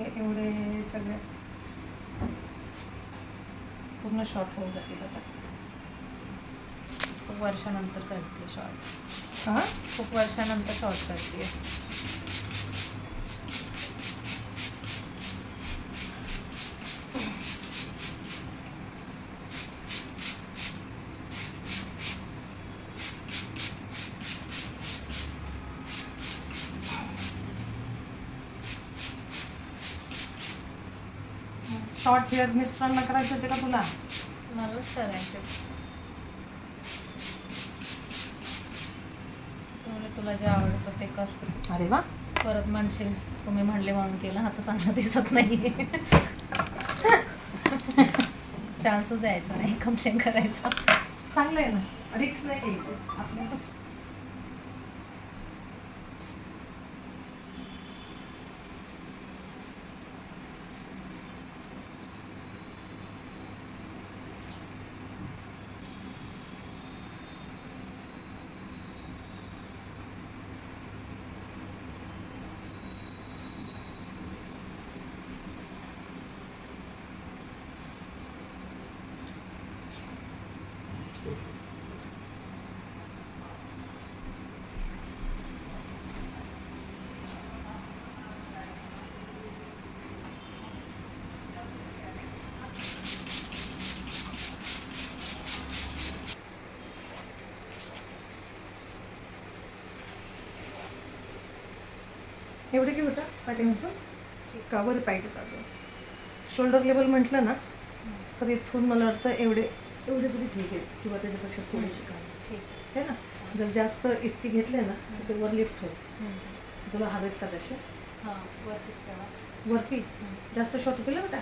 हे एवढे सगळे पूर्ण शॉर्ट होऊन जातील आता. खूप वर्षानंतर करते शॉर्ट. हां खूप वर्षानंतर शॉर्ट करते. शॉर्ट हेअर मिस्टरांना करायचे होते का तुला? मलाच करायचे. तुला जे आवडतं ते कर. अरे वा. परत म्हणशील तुम्ही म्हणले म्हणून केलं, आता चांगलं दिसत नाही. चान्सच द्यायचा नाही, कंप्लेन करायचा. चांगलं आहे ना, रिक्स नाही घ्यायची आपल्याला. एवढे की होतं पाठीमागं कावर पाहिजेत अजून. शोल्डर लेवल म्हटलं ना तर इथून मला वाटतं एवढे तरी ठीक आहे, किंवा त्याच्यापेक्षा थोडीशी काय ठीक आहे ना. जर जास्त इतकी घेतले ना तर ते वर लिफ्ट होईल. तुला हवेत का तसे? हां, वरतीच ठेवा. वरती जास्त शॉर्ट होतील बेटा,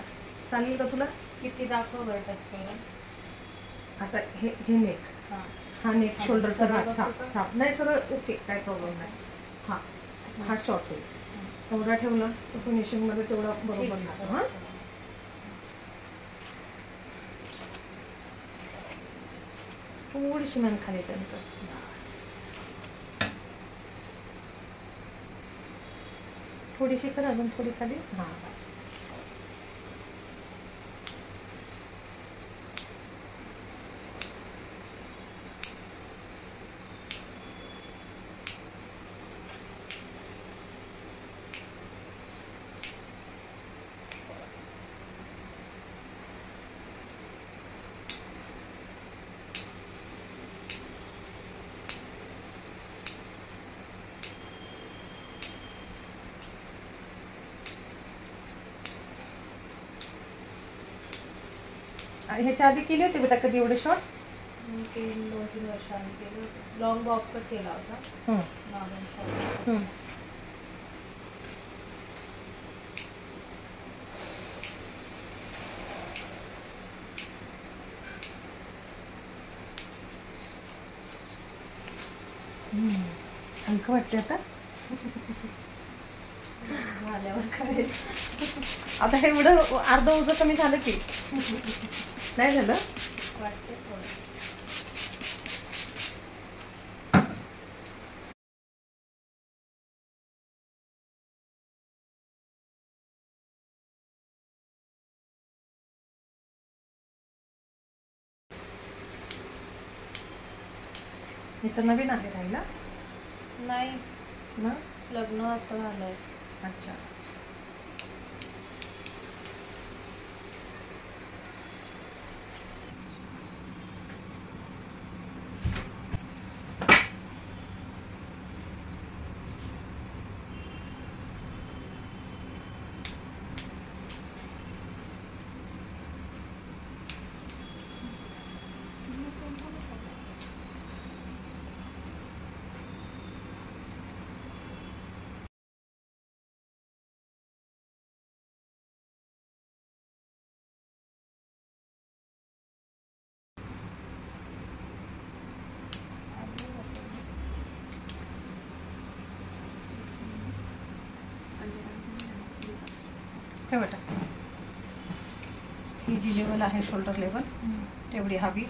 चालेल का तुला? किती दाखव बरं टच करून. आता हे नेक, हां हा नेक शोल्डरचा सरळ भाग बसू का? थाप नाही सरळ, ओके काय प्रॉब्लेम नाही. हा शॉर्ट होईल. एवढा ठेवला तर फिनिशिंगमध्ये तेवढा बरोबर लागतो. हां थोडीशी मान खाली त्यानंतर बस, थोडीशी कर अजून, थोडी खाली. हां बस. ह्याच्या आधी केले होते बेटा कधी एवढे शॉर्ट? 2-3 वर्ष आधी केलं होतं. लॉंग बॉब कट केला होता. Normal short. हलकं वाटते आता. झाल्यावर कळेल. आता हे एवढं अर्ध उजं कमी झालं की नाही झालं? वाटते थोडं. मी तर नवीन आहे राहिला नाही, ना. लग्न आता झालंय. अच्छा. हे बघा, ही जी लेवल आहे शोल्डर लेवल तेवढी हवी.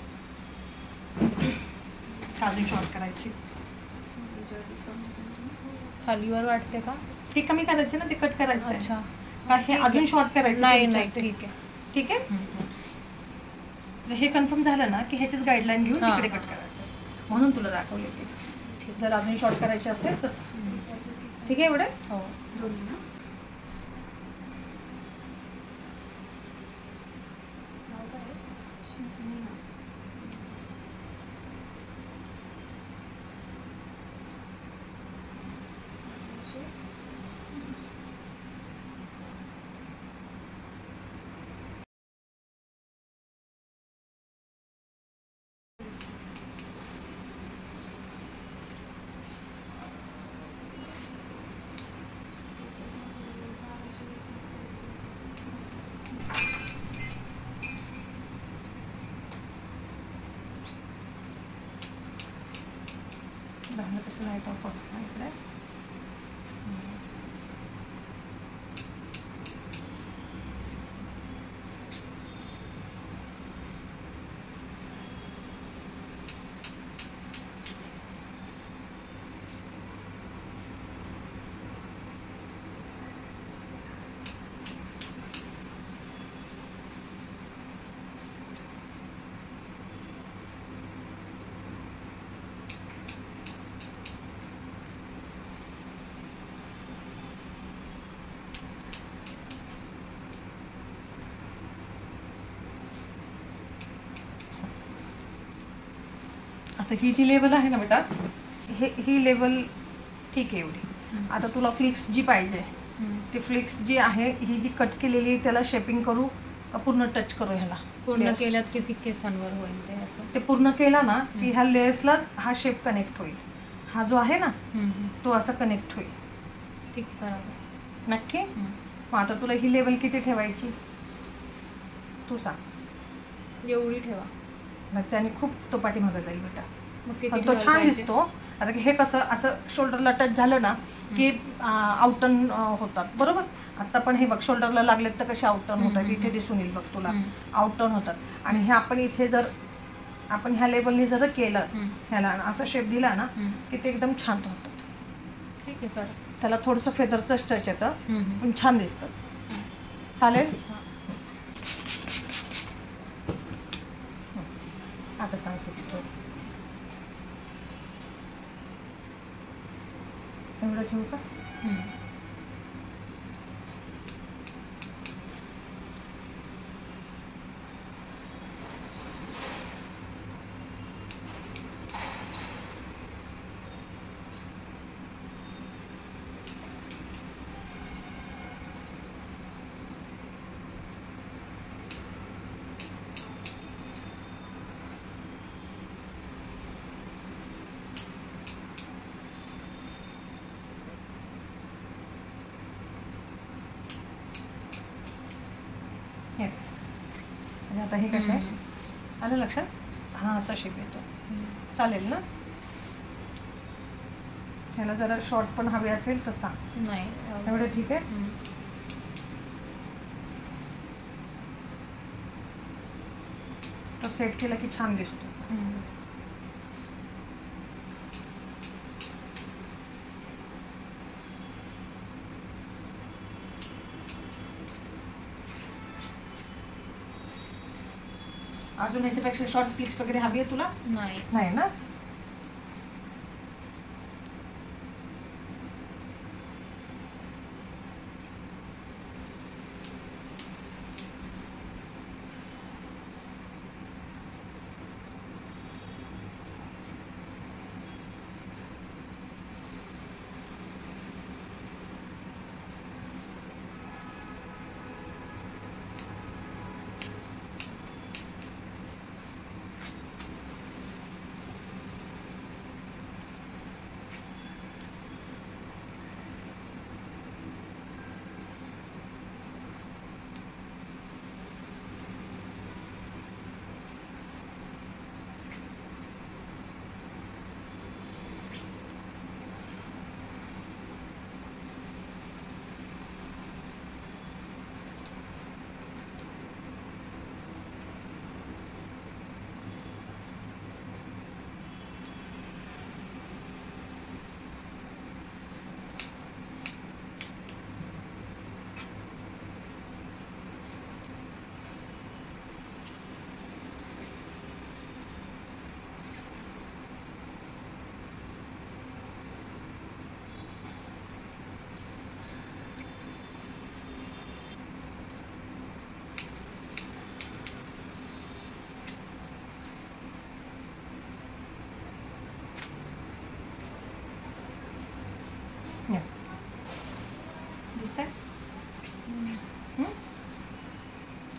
अजून शॉर्ट करायची. खालीवर वाटते का? ती कमी करायची ना, ते कट करायचं आहे. अच्छा. का हे अजून शॉर्ट करायचं नाही ते नाही विचारते. ठीक आहे. ठीक आहे. हे कन्फर्म झालं ना की ह्याचीच गाईडलाईन घेऊन हां. तिकडे कट करायचं, म्हणून तुला दाखवले की जर अजून शॉर्ट करायचे असेल तसं. ठीक आहे एवढं. हो. बाहेर कसं लाईट ऑफ इकडे. आता ही जी लेवल आहे ना बेटा, ही लेवल ठीक आहे एवढी. आता तुला फ्लिक्स जी पाहिजे ती फ्लिक्स जी आहे ही जी कट केलेली त्याला शेपिंग करू का पूर्ण टच करू ह्याला? पूर्ण Layers. केल्यात की केसांवर होईल ते असं. ते पूर्ण केला ना की ह्या लेयर्सलाच हा शेप कनेक्ट होईल. हा जो आहे ना तो असा कनेक्ट होईल. ठीक करा तसं. नक्की. मग आता तुला ही लेवल किती ठेवायची तू सांग. एवढी ठेवा. मग त्याने खूप तो पाठीमागं जाईल बेटा. मग किती पण तो ठेवायला छान पाहिजे? दिसतो. आता हे कसं असं शोल्डरला टच झालं ना की आउटर्न होतात बरोबर. आता पण हे बघ शोल्डरला लागलेत तर कसे आउटर्न होतात इथे दिसून येईल बघ तुला. आउटर्न होतात. आणि हे आपण इथे जर आपण ह्या लेवलनी जर केलं ह्याला असा शेप दिला ना की ते एकदम छान होतात. ठीक आहे सर. त्याला थोडंसं फेदरचंच टच येतं पण छान दिसतं. चालेल. आता सांगते तिथं एवढं ठेवू का? हे म्हणजे आता हे कसं आहे आलं लक्षात? हा असा शेप येतो. चालेल ना? ह्याला जरा शॉर्ट पण हवे असेल तर सांग. नाही एवढं ठीक आहे. तो सेट केला की छान दिसतो. अजून ह्याच्यापेक्षा शॉर्ट फ्लिक्स वगैरे हवी आहे तुला? नाही. नाही ना?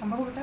थांबा उलटा.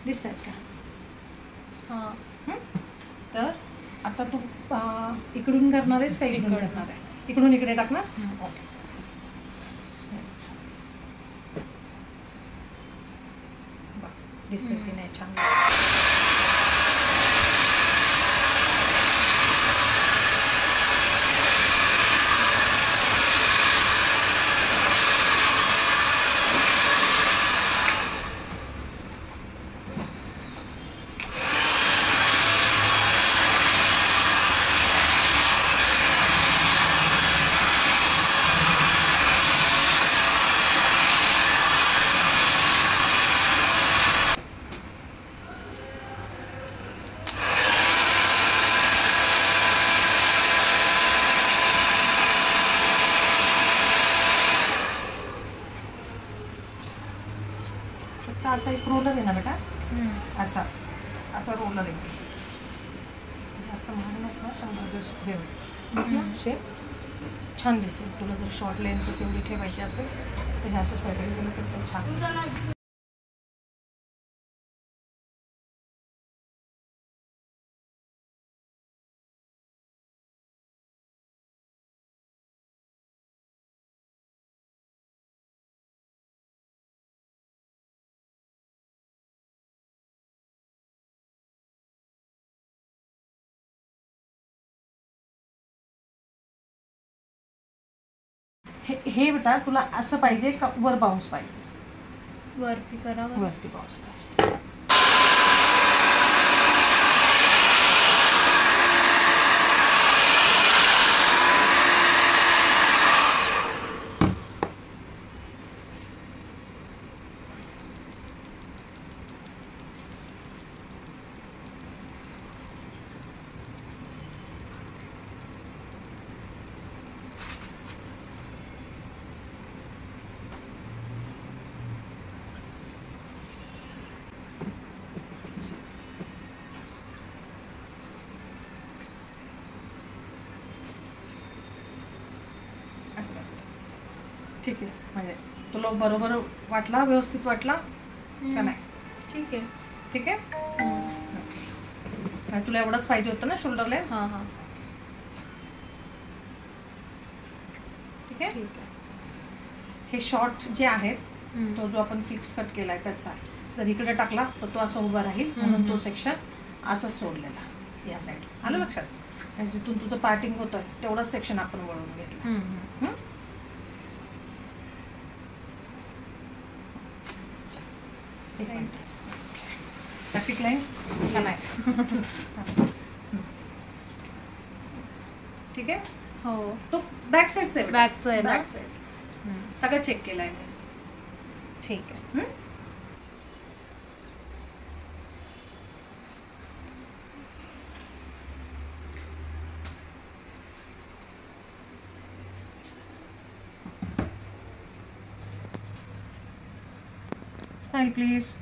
दिसत आहेत का? हां. तर आता तू इकडून करणार आहेस का इकडून करणार आहे? इकडून इकडे टाकणार. ओके. दिसतंय की नाही छान? असा एक रोलर आहे ना बेटा, असा असा रोलर आहे. जास्त महाग नसणार, 100 ठेव. दिसलं शेप छान दिसेल तुला. जर शॉर्ट लेन्थची एवढी ठेवायची असेल तर हे असं सेटिंग केलं तर ते छान दिसेल. हे बेटा तुला असं पाहिजे का वर बाउन्स पाहिजे? वरती करा. वरती बाउन्स पाहिजे. असं ठीक आहे. म्हणजे तुला बरोबर वाटला, व्यवस्थित वाटला का नाही? ठीक आहे. ठीक आहे. तुला एवढंच पाहिजे होतं ना शोल्डरला? हां हां. ठीक आहे. ठीक आहे. हे शॉर्ट जे आहेत तो जो आपण फिक्स कट केलाय त्याचा जर इकडे टाकला तर तो असा उभा राहील, म्हणून तो सेक्शन असं सोडलेला या साईड. आलं लक्षात? आणि जिथून तुझं पार्टिंग होतं तेवढाच सेक्शन आपण वळून घेतलं. ट्रॅफिक लाईन का नाही? ठीक आहे. हो. तो बॅक साईडचा आहे. बॅकचं आहे ना? बॅक साईड सगळं चेक केलंय मी. ठीक आहे. Smile please.